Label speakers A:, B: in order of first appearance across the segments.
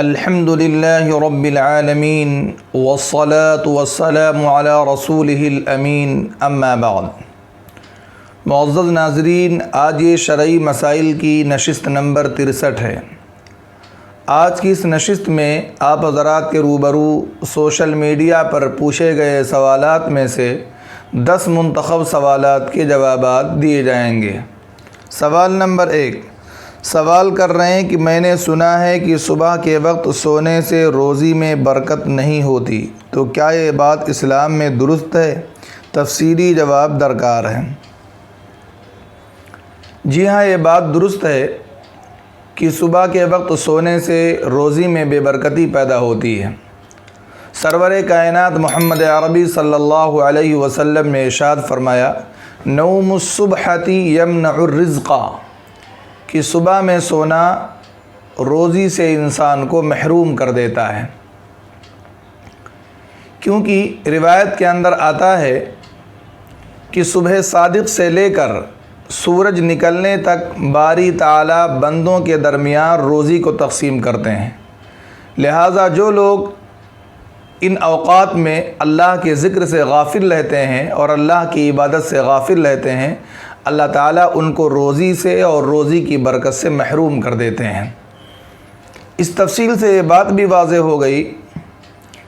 A: الحمد للہ رب العالمین والصلاة والسلام علی رسولہ الامین اما بعد۔ معزز ناظرین، آج یہ شرعی مسائل کی نشست نمبر 63 ہے۔ آج کی اس نشست میں آپ حضرات کے روبرو سوشل میڈیا پر پوچھے گئے سوالات میں سے 10 منتخب سوالات کے جوابات دیے جائیں گے۔ سوال نمبر 1، سوال کر رہے ہیں کہ میں نے سنا ہے کہ صبح کے وقت سونے سے روزی میں برکت نہیں ہوتی، تو کیا یہ بات اسلام میں درست ہے؟ تفصیلی جواب درکار ہے۔ جی ہاں، یہ بات درست ہے کہ صبح کے وقت سونے سے روزی میں بے برکتی پیدا ہوتی ہے۔ سرور کائنات محمد عربی صلی اللہ علیہ وسلم نے ارشاد فرمایا، نوم الصبحۃ یمنع الرزق، کہ صبح میں سونا روزی سے انسان کو محروم کر دیتا ہے، کیونکہ روایت کے اندر آتا ہے کہ صبح صادق سے لے کر سورج نکلنے تک باری تعالیٰ بندوں کے درمیان روزی کو تقسیم کرتے ہیں۔ لہٰذا جو لوگ ان اوقات میں اللہ کے ذکر سے غافل رہتے ہیں اور اللہ کی عبادت سے غافل رہتے ہیں، اللہ تعالیٰ ان کو روزی سے اور روزی کی برکت سے محروم کر دیتے ہیں۔ اس تفصیل سے یہ بات بھی واضح ہو گئی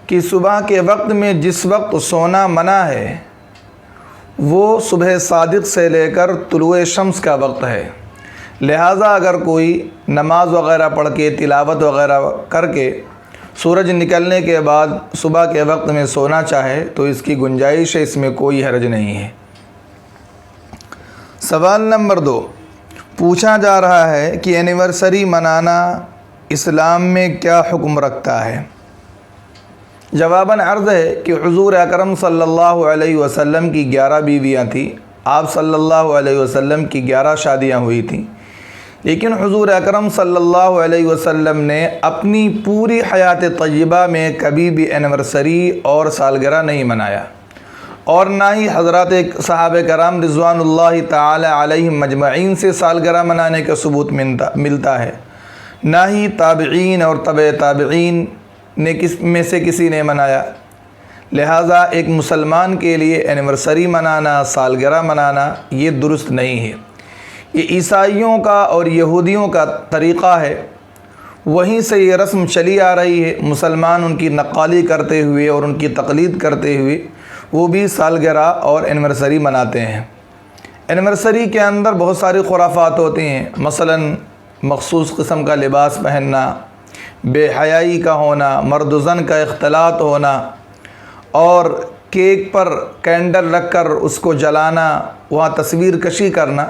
A: کہ صبح کے وقت میں جس وقت سونا منع ہے وہ صبح صادق سے لے کر طلوع شمس کا وقت ہے۔ لہٰذا اگر کوئی نماز وغیرہ پڑھ کے تلاوت وغیرہ کر کے سورج نکلنے کے بعد صبح کے وقت میں سونا چاہے تو اس کی گنجائش ہے، اس میں کوئی حرج نہیں ہے۔ سوال نمبر 2، پوچھا جا رہا ہے کہ اینیورسری منانا اسلام میں کیا حکم رکھتا ہے؟ جواباً عرض ہے کہ حضور اکرم صلی اللہ علیہ وسلم کی 11 بیویاں تھیں۔ آپ صلی اللہ علیہ وسلم کی 11 شادیاں ہوئی تھیں، لیکن حضور اکرم صلی اللہ علیہ وسلم نے اپنی پوری حیات طیبہ میں کبھی بھی اینیورسری اور سالگرہ نہیں منایا، اور نہ ہی حضرات صحابہ کرام رضوان اللہ تعالی علیہم مجمعین سے سالگرہ منانے کا ثبوت ملتا ہے، نہ ہی تابعین اور تبع تابعین نے میں سے کسی نے منایا۔ لہٰذا ایک مسلمان کے لیے اینیورسری منانا، سالگرہ منانا یہ درست نہیں ہے۔ یہ عیسائیوں کا اور یہودیوں کا طریقہ ہے، وہیں سے یہ رسم چلی آ رہی ہے۔ مسلمان ان کی نقالی کرتے ہوئے اور ان کی تقلید کرتے ہوئے وہ بھی سالگرہ اور اینیورسری مناتے ہیں۔ اینیورسری کے اندر بہت ساری خرافات ہوتی ہیں، مثلاً مخصوص قسم کا لباس پہننا، بے حیائی کا ہونا، مرد و زن کا اختلاط ہونا، اور کیک پر کینڈل رکھ کر اس کو جلانا، وہاں تصویر کشی کرنا،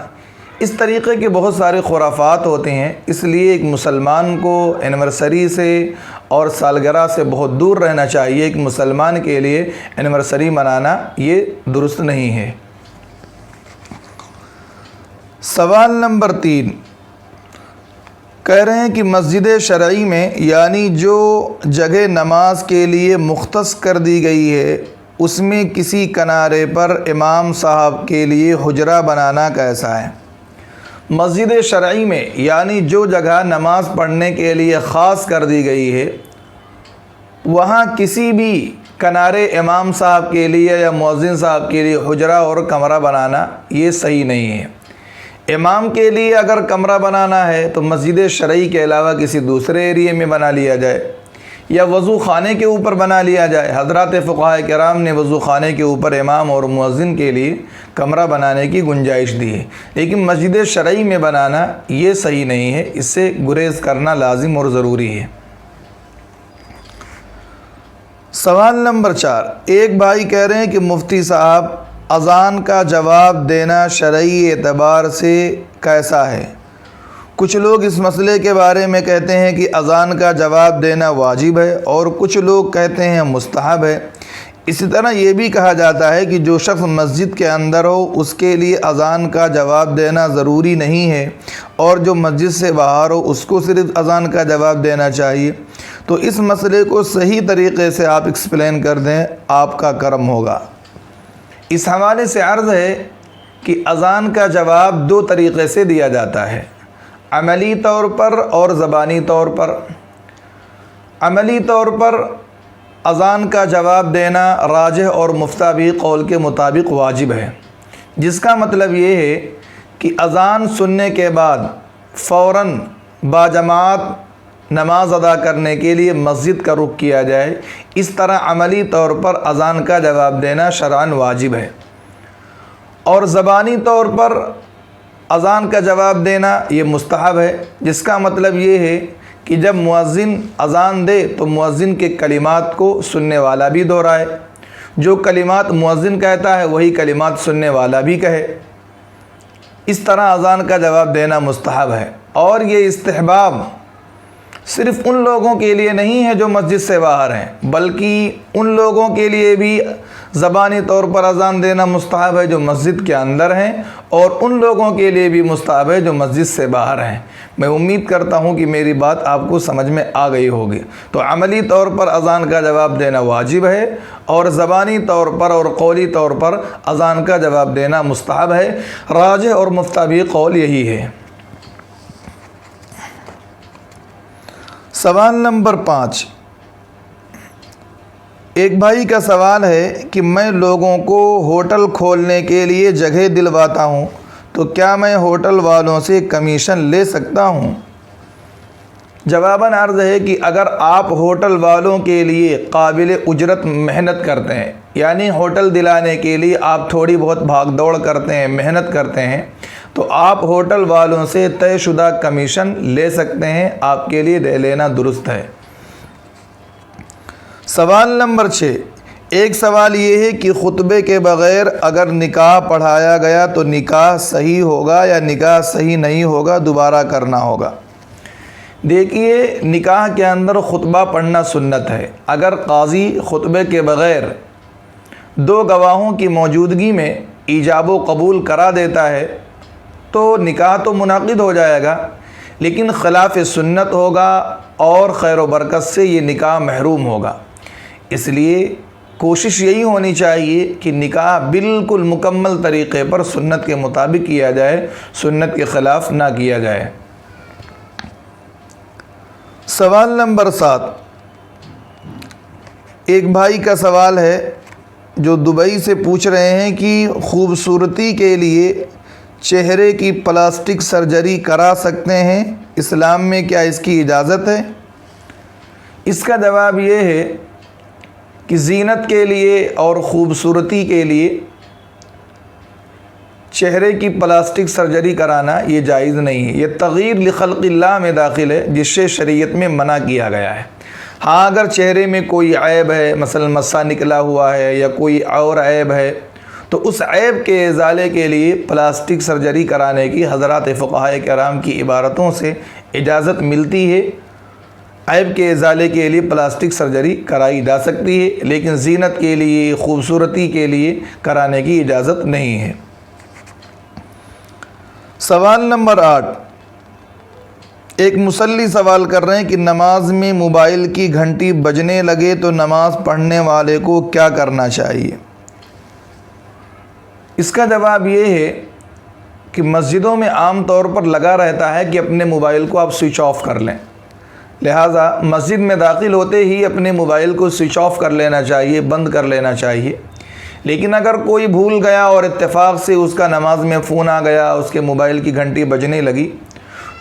A: اس طریقے کے بہت سارے خرافات ہوتے ہیں۔ اس لیے ایک مسلمان کو اینیورسری سے اور سالگرہ سے بہت دور رہنا چاہیے۔ ایک مسلمان کے لیے اینیورسری منانا یہ درست نہیں ہے۔ سوال نمبر 3، کہہ رہے ہیں کہ مسجد شرعی میں یعنی جو جگہ نماز کے لیے مختص کر دی گئی ہے اس میں کسی کنارے پر امام صاحب کے لیے حجرہ بنانا کیسا ہے؟ مسجد شرعی میں یعنی جو جگہ نماز پڑھنے کے لیے خاص کر دی گئی ہے وہاں کسی بھی کنارے امام صاحب کے لیے یا مؤذن صاحب کے لیے حجرہ اور کمرہ بنانا یہ صحیح نہیں ہے۔ امام کے لیے اگر کمرہ بنانا ہے تو مسجد شرعی کے علاوہ کسی دوسرے ایریے میں بنا لیا جائے یا وضو خانے کے اوپر بنا لیا جائے۔ حضرات فقہاء کرام نے وضو خانے کے اوپر امام اور مؤذن کے لیے کمرہ بنانے کی گنجائش دی ہے، لیکن مسجد شرعی میں بنانا یہ صحیح نہیں ہے، اس سے گریز کرنا لازم اور ضروری ہے۔ سوال نمبر 4، ایک بھائی کہہ رہے ہیں کہ مفتی صاحب اذان کا جواب دینا شرعی اعتبار سے کیسا ہے؟ کچھ لوگ اس مسئلے کے بارے میں کہتے ہیں کہ اذان کا جواب دینا واجب ہے اور کچھ لوگ کہتے ہیں مستحب ہے۔ اسی طرح یہ بھی کہا جاتا ہے کہ جو شخص مسجد کے اندر ہو اس کے لیے اذان کا جواب دینا ضروری نہیں ہے، اور جو مسجد سے باہر ہو اس کو صرف اذان کا جواب دینا چاہیے۔ تو اس مسئلے کو صحیح طریقے سے آپ ایکسپلین کر دیں، آپ کا کرم ہوگا۔ اس حوالے سے عرض ہے کہ اذان کا جواب 2 طریقے سے دیا جاتا ہے، عملی طور پر اور زبانی طور پر۔ عملی طور پر اذان کا جواب دینا راجح اور مفتابی قول کے مطابق واجب ہے، جس کا مطلب یہ ہے کہ اذان سننے کے بعد فوراً باجماعت نماز ادا کرنے کے لیے مسجد کا رخ کیا جائے۔ اس طرح عملی طور پر اذان کا جواب دینا شرعاً واجب ہے، اور زبانی طور پر اذان کا جواب دینا یہ مستحب ہے، جس کا مطلب یہ ہے کہ جب مؤذن اذان دے تو مؤذن کے کلمات کو سننے والا بھی دہرائے، جو کلمات مؤذن کہتا ہے وہی کلمات سننے والا بھی کہے۔ اس طرح اذان کا جواب دینا مستحب ہے، اور یہ استحباب صرف ان لوگوں کے لیے نہیں ہے جو مسجد سے باہر ہیں، بلکہ ان لوگوں کے لیے بھی زبانی طور پر اذان دینا مستحب ہے جو مسجد کے اندر ہیں، اور ان لوگوں کے لیے بھی مستحب ہے جو مسجد سے باہر ہیں۔ میں امید کرتا ہوں کہ میری بات آپ کو سمجھ میں آ گئی ہوگی۔ تو عملی طور پر اذان کا جواب دینا واجب ہے، اور زبانی طور پر اور قولی طور پر اذان کا جواب دینا مستحب ہے۔ راجح اور مفتابی قول یہی ہے۔ سوال نمبر 5، ایک بھائی کا سوال ہے کہ میں لوگوں کو ہوٹل کھولنے کے لیے جگہ دلواتا ہوں، تو کیا میں ہوٹل والوں سے کمیشن لے سکتا ہوں؟ جواباً عرض ہے کہ اگر آپ ہوٹل والوں کے لیے قابل اجرت محنت کرتے ہیں، یعنی ہوٹل دلانے کے لیے آپ تھوڑی بہت بھاگ دوڑ کرتے ہیں، محنت کرتے ہیں، تو آپ ہوٹل والوں سے طے شدہ کمیشن لے سکتے ہیں، آپ کے لیے لے لینا درست ہے۔ سوال نمبر 6، ایک سوال یہ ہے کہ خطبے کے بغیر اگر نکاح پڑھایا گیا تو نکاح صحیح ہوگا یا نکاح صحیح نہیں ہوگا، دوبارہ کرنا ہوگا؟ دیکھیے، نکاح کے اندر خطبہ پڑھنا سنت ہے۔ اگر قاضی خطبے کے بغیر 2 گواہوں کی موجودگی میں ایجاب و قبول کرا دیتا ہے تو نکاح تو منعقد ہو جائے گا، لیکن خلاف سنت ہوگا اور خیر و برکت سے یہ نکاح محروم ہوگا۔ اس لیے کوشش یہی ہونی چاہیے کہ نکاح بالکل مکمل طریقے پر سنت کے مطابق کیا جائے، سنت کے خلاف نہ کیا جائے۔ سوال نمبر 7، ایک بھائی کا سوال ہے جو دبئی سے پوچھ رہے ہیں کہ خوبصورتی کے لیے چہرے کی پلاسٹک سرجری کرا سکتے ہیں، اسلام میں کیا اس کی اجازت ہے؟ اس کا جواب یہ ہے کہ زینت کے لیے اور خوبصورتی کے لیے چہرے کی پلاسٹک سرجری کرانا یہ جائز نہیں ہے، یہ تغییر لخلق اللہ میں داخل ہے، جس سے شریعت میں منع کیا گیا ہے۔ ہاں، اگر چہرے میں کوئی عیب ہے، مثلا مسا نکلا ہوا ہے یا کوئی اور عیب ہے، تو اس عیب کے ازالے کے لیے پلاسٹک سرجری کرانے کی حضرات فقہاء کرام کی عبارتوں سے اجازت ملتی ہے۔ عیب کے ازالے کے لیے پلاسٹک سرجری کرائی جا سکتی ہے، لیکن زینت کے لیے، خوبصورتی کے لیے کرانے کی اجازت نہیں ہے۔ سوال نمبر 8، ایک مصلی سوال کر رہے ہیں کہ نماز میں موبائل کی گھنٹی بجنے لگے تو نماز پڑھنے والے کو کیا کرنا چاہیے؟ اس کا جواب یہ ہے کہ مسجدوں میں عام طور پر لگا رہتا ہے کہ اپنے موبائل کو آپ سوئچ آف کر لیں، لہٰذا مسجد میں داخل ہوتے ہی اپنے موبائل کو سوئچ آف کر لینا چاہیے، بند کر لینا چاہیے۔ لیکن اگر کوئی بھول گیا اور اتفاق سے اس کا نماز میں فون آ گیا، اس کے موبائل کی گھنٹی بجنے لگی،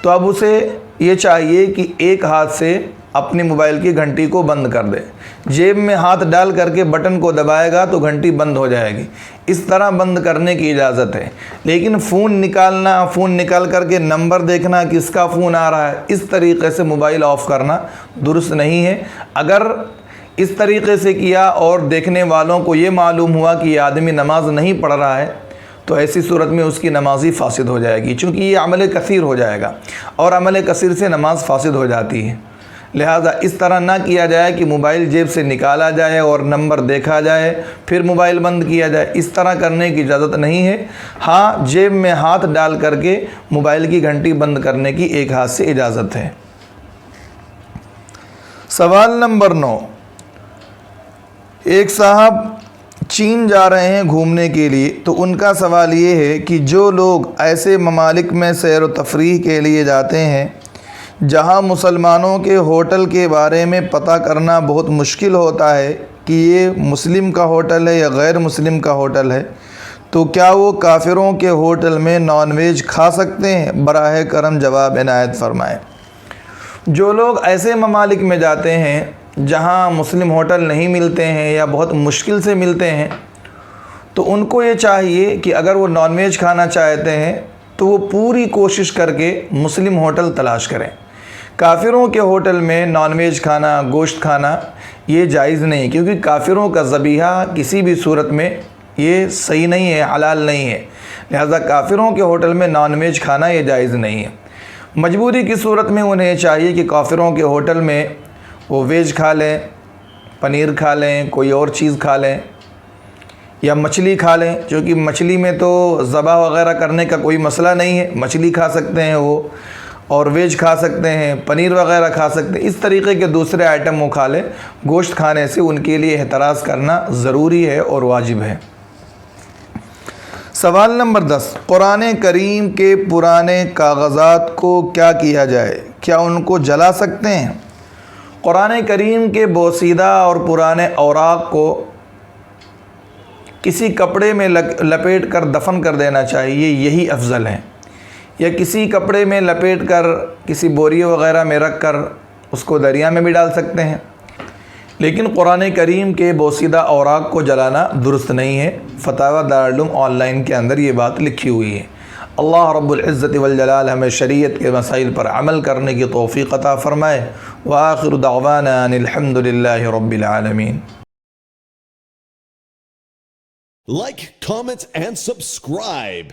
A: تو اب اسے یہ چاہیے کہ ایک ہاتھ سے اپنی موبائل کی گھنٹی کو بند کر دے، جیب میں ہاتھ ڈال کر کے بٹن کو دبائے گا تو گھنٹی بند ہو جائے گی۔ اس طرح بند کرنے کی اجازت ہے، لیکن فون نکالنا، فون نکال کر کے نمبر دیکھنا کس کا فون آ رہا ہے، اس طریقے سے موبائل آف کرنا درست نہیں ہے۔ اگر اس طریقے سے کیا اور دیکھنے والوں کو یہ معلوم ہوا کہ یہ آدمی نماز نہیں پڑھ رہا ہے، تو ایسی صورت میں اس کی نماز ہی فاسد ہو جائے گی، چونکہ یہ عمل کثیر ہو جائے گا، اور عمل کثیر سے نماز فاسد ہو جاتی ہے۔ لہٰذا اس طرح نہ کیا جائے کہ موبائل جیب سے نکالا جائے اور نمبر دیکھا جائے پھر موبائل بند کیا جائے، اس طرح کرنے کی اجازت نہیں ہے۔ ہاں، جیب میں ہاتھ ڈال کر کے موبائل کی گھنٹی بند کرنے کی ایک ہاتھ سے اجازت ہے۔ سوال نمبر 9، ایک صاحب چین جا رہے ہیں گھومنے کے لیے، تو ان کا سوال یہ ہے کہ جو لوگ ایسے ممالک میں سیر و تفریح کے لیے جاتے ہیں جہاں مسلمانوں کے ہوٹل کے بارے میں پتہ کرنا بہت مشکل ہوتا ہے کہ یہ مسلم کا ہوٹل ہے یا غیر مسلم کا ہوٹل ہے، تو کیا وہ کافروں کے ہوٹل میں نان ویج کھا سکتے ہیں؟ براہ کرم جواب عنایت فرمائیں۔ جو لوگ ایسے ممالک میں جاتے ہیں جہاں مسلم ہوٹل نہیں ملتے ہیں یا بہت مشکل سے ملتے ہیں، تو ان کو یہ چاہیے کہ اگر وہ نان ویج کھانا چاہتے ہیں تو وہ پوری کوشش کر کے مسلم ہوٹل تلاش کریں۔ کافروں کے ہوٹل میں نان ویج کھانا، گوشت کھانا یہ جائز نہیں، کیونکہ کافروں کا ذبیحہ کسی بھی صورت میں یہ صحیح نہیں ہے، حلال نہیں ہے، لہذا کافروں کے ہوٹل میں نان ویج کھانا یہ جائز نہیں ہے۔ مجبوری کی صورت میں انہیں چاہیے کہ کافروں کے ہوٹل میں وہ ویج کھا لیں، پنیر کھا لیں، کوئی اور چیز کھا لیں یا مچھلی کھا لیں، چونکہ مچھلی میں تو ذبح وغیرہ کرنے کا کوئی مسئلہ نہیں ہے، مچھلی کھا سکتے ہیں وہ، اور ویج کھا سکتے ہیں، پنیر وغیرہ کھا سکتے ہیں، اس طریقے کے دوسرے آئٹم وہ کھا لیں۔ گوشت کھانے سے ان کے لیے احتراز کرنا ضروری ہے اور واجب ہے۔ سوال نمبر 10، قرآن کریم کے پرانے کاغذات کو کیا کیا جائے؟ کیا ان کو جلا سکتے ہیں؟ قرآن کریم کے بوسیدہ اور پرانے اوراق کو کسی کپڑے میں لپیٹ کر دفن کر دینا چاہیے، یہی افضل ہے، یا کسی کپڑے میں لپیٹ کر کسی بوری وغیرہ میں رکھ کر اس کو دریا میں بھی ڈال سکتے ہیں، لیکن قرآن کریم کے بوسیدہ اوراق کو جلانا درست نہیں ہے۔ فتاوی دارالعلوم آن لائن کے اندر یہ بات لکھی ہوئی ہے۔ اللہ رب العزت والجلال ہمیں شریعت کے مسائل پر عمل کرنے کی توفیق عطا فرمائے۔ وآخر دعوانا ان الحمد للہ رب العالمین۔
B: Like, comment, and subscribe.